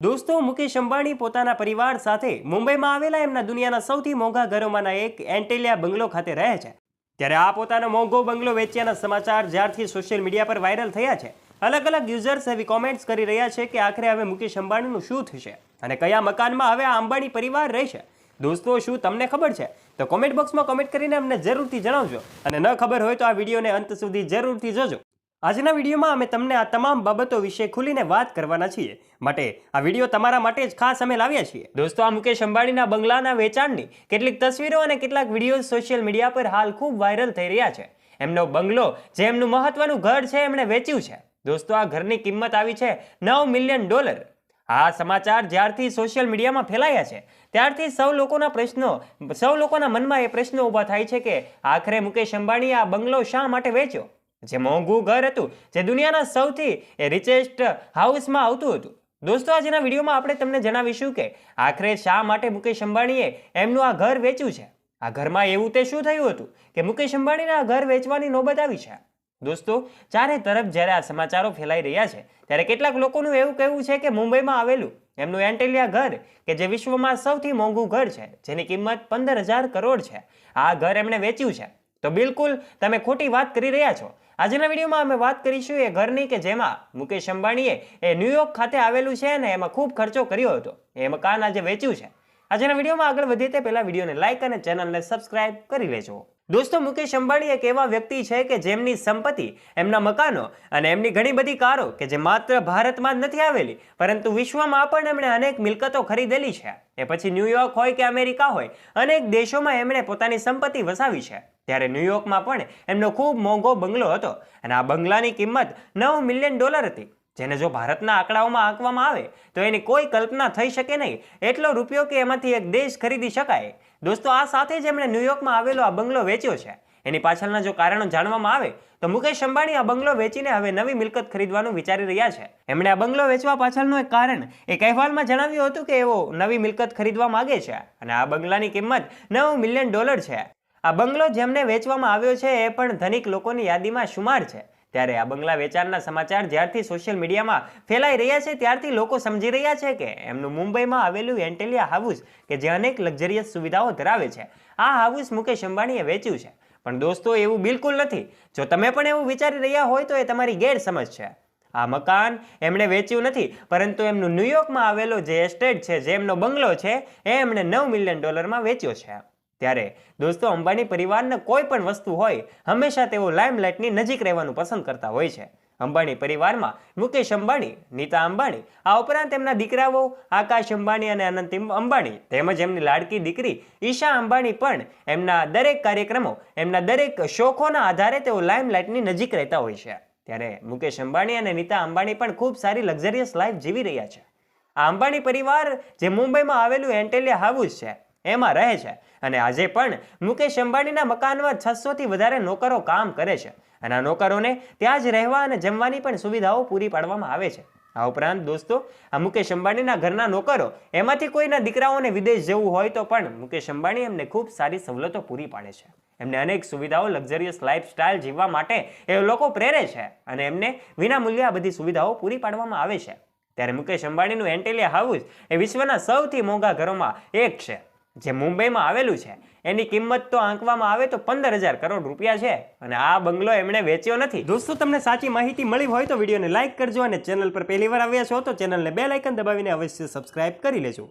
દોસ્તો, મુકેશ અંબાણી પોતાના પરિવાર સાથે મુંબઈમાં આવેલા એમના દુનિયાના સૌથી મોંઘા ઘરોમાંના એક એન્ટેલિયા બંગલો ખાતે રહે છે. ત્યારે આ પોતાનો મોંઘો બંગલો વેચ્યાના સમાચાર જ્યારથી સોશિયલ મીડિયા પર વાયરલ થયા છે, અલગ અલગ યુઝર્સ એવી કોમેન્ટ્સ કરી રહ્યા છે કે આખરે હવે મુકેશ અંબાણીનું શું થશે અને કયા મકાનમાં હવે આ અંબાણી પરિવાર રહેશે. દોસ્તો, શું તમને ખબર છે? તો કોમેન્ટ બોક્સમાં કોમેન્ટ કરીને અમને જરૂરથી જણાવજો, અને ન ખબર હોય તો આ વિડીયોને અંત સુધી જરૂરથી જોજો. આજના વિડીયોમાં અમે તમને આ તમામ બાબતો વિશે ખુલીને વાત કરવાના છીએ, માટે આ વિડીયો તમારા માટે જ ખાસ અમે લાવ્યા છીએ. દોસ્તો, આ મુકેશ અંબાણીના બંગલાના વેચાણની કેટલીક તસવીરો અને કેટલાક વિડીયો સોશિયલ મીડિયા પર હાલ ખૂબ વાયરલ થઈ રહ્યા છે. એમનો બંગલો, જે એમનું મહત્વનું ઘર છે, એમણે વેચ્યું છે. દોસ્તો, આ ઘરની કિંમત આવી છે $9 મિલિયન. આ સમાચાર જ્યારથી સોશિયલ મીડિયામાં ફેલાયા છે ત્યારથી સૌ લોકોના મનમાં એ પ્રશ્નો ઊભા થાય છે કે આખરે મુકેશ અંબાણીએ આ બંગલો શા માટે વેચ્યો? જે મોંઘું ઘર હતું, જે દુનિયાના સૌથી રિચેસ્ટ હાઉસમાં આવતું હતું. દોસ્તો, આજના વિડીયોમાં આપણે તમને જણાવીશું કે આખરે શા માટે મુકેશ અંબાણીએ એમનું આ ઘર વેચ્યું છે. આ ઘરમાં એવું તે શું થયું હતું કે મુકેશ અંબાણીને આ ઘર વેચવાની નોબત આવી છે? દોસ્તો, ચારે તરફ જ્યારે આ સમાચારો ફેલાઈ રહ્યા છે ત્યારે કેટલાક લોકોનું એવું કહેવું છે કે મુંબઈમાં આવેલું એમનું એન્ટેલિયા ઘર, કે જે વિશ્વમાં સૌથી મોંઘું ઘર છે, જેની કિંમત 15,000 કરોડ છે, આ ઘર એમણે વેચ્યું છે. તો બિલકુલ તમે ખોટી વાત કરી રહ્યા છો. આજના વિડીયોમાં અમે વાત કરીશું એ ઘરની કે જેમાં મુકેશ અંબાણીએ એ ન્યુયોર્ક ખાતે આવેલું છે અને એમાં ખૂબ ખર્ચો કર્યો હતો. એ મકાન આજે વેચ્યું છે. આજના વિડીયોમાં આગળ વધીએ તે પહેલા વિડીયોને લાઇક અને ચેનલને સબસ્ક્રાઇબ કરી લેજો. દોસ્તો, મુકેશ અંબાણી એક એવા વ્યક્તિ છે કે જેમની સંપત્તિ, એમના મકાનો અને એમની ઘણી બધી કારો કે જે માત્ર ભારતમાં જ નથી આવેલી, પરંતુ વિશ્વમાં પણ એમણે અનેક મિલકતો ખરીદેલી છે. એ પછી ન્યુયોર્ક હોય કે અમેરિકા હોય, અનેક દેશોમાં એમણે પોતાની સંપત્તિ વસાવી છે. ત્યારે ન્યુયોર્કમાં પણ એમનો ખૂબ મોંઘો બંગલો હતો અને આ બંગલાની કિંમત $9 મિલિયન હતી, જેને જો ભારતના આંકડાઓમાં આંકવામાં આવે તો એની કોઈ કલ્પના થઈ શકે નહીં એટલો રૂપિયો કે એમાંથી એક દેશ ખરીદી શકાય. દોસ્તો, આ સાથે જ એમણે ન્યુયોર્કમાં આવેલો આ બંગલો વેચ્યો છે. એની પાછળના જો કારણો જાણવામાં આવે તો મુકેશ અંબાણી આ બંગલો વેચીને હવે નવી મિલકત ખરીદવાનું વિચારી રહ્યા છે. એમણે આ બંગલો વેચવા પાછળનું એક કારણ એક અહેવાલમાં જણાવ્યું હતું કે એઓ નવી મિલકત ખરીદવા માંગે છે અને આ બંગલાની કિંમત $9 મિલિયન છે. આ બંગલો જેમને વેચવામાં આવ્યો છે એ પણ ધનિક લોકોની યાદીમાં શુમાર છે. ત્યારે આ બંગલા વેચાણના સમાચાર જ્યારથી સોશિયલ મીડિયામાં ફેલાઈ રહ્યા છે ત્યારથી લોકો સમજી રહ્યા છે કે એમનું મુંબઈમાં આવેલું એન્ટેલિયા હાઉસ, કે જે અનેક લક્ઝરિયસ સુવિધાઓ ધરાવે છે, આ હાઉસ મુકેશ અંબાણીએ વેચ્યું છે. પણ દોસ્તો, એવું બિલકુલ નથી. જો તમે પણ એવું વિચારી રહ્યા હોય તો એ તમારી ગેરસમજ છે. આ મકાન એમણે વેચ્યું નથી, પરંતુ એમનું ન્યુયોર્કમાં આવેલો જે એસ્ટેટ છે, જે એમનો બંગલો છે, એ એમણે $9 મિલિયન વેચ્યો છે. ત્યારે દોસ્તો, અંબાણી પરિવારને કોઈ પણ વસ્તુ હોય હંમેશા તેઓ લાઇમલાઇટની નજીક રહેવાનું પસંદ કરતા હોય છે. અંબાણી પરિવારમાં મુકેશ અંબાણી, નીતા અંબાણી, આ ઉપરાંત એમના દીકરાઓ આકાશ અંબાણી અને અનંત અંબાણી, તેમજ એમની લાડકી દીકરી ઈશા અંબાણી પણ એમના દરેક કાર્યક્રમો, એમના દરેક શોખોના આધારે તેઓ લાઇમલાઇટની નજીક રહેતા હોય છે. ત્યારે મુકેશ અંબાણી અને નીતા અંબાણી પણ ખૂબ સારી લક્ઝરિયસ લાઈફ જીવી રહ્યા છે. આ અંબાણી પરિવાર જે મુંબઈમાં આવેલું એન્ટેલિયા હાઉસ છે એમાં રહે છે અને આજે પણ મુકેશ અંબાણીના મકાનમાં 600થી વધારે નોકરો કામ કરે છે અને આ નોકરોને ત્યાં જ રહેવા અને જમવાની પણ સુવિધાઓ પૂરી પાડવામાં આવે છે. આ ઉપરાંત દોસ્તો, આ મુકેશ અંબાણીના ઘરના નોકરો એમાંથી કોઈના દીકરાઓને વિદેશ જવું હોય તો પણ મુકેશ અંબાણી એમને ખૂબ સારી સવલતો પૂરી પાડે છે. એમને અનેક સુવિધાઓ, લક્ઝરિયસ લાઇફસ્ટાઇલ જીવવા માટે એ લોકો પ્રેરે છે અને એમને વિનામૂલ્યે આ બધી સુવિધાઓ પૂરી પાડવામાં આવે છે. ત્યારે મુકેશ અંબાણીનું એન્ટેલિયા હાઉસ એ વિશ્વના સૌથી મોંઘા ઘરોમાં એક છે, જે મુંબઈમાં આવેલું છે. એની કિંમત તો આંકવામાં આવે તો 15,000 કરોડ રૂપિયા છે અને આ બંગલો એમણે વેચ્યો નથી. દોસ્તો, તમને સાચી માહિતી મળી હોય તો વિડીયોને લાઇક કરજો અને ચેનલ પર પહેલી વાર આવ્યા છો તો ચેનલને બેલ આઇકન દબાવીને અવશ્ય સબસ્ક્રાઇબ કરી લેજો.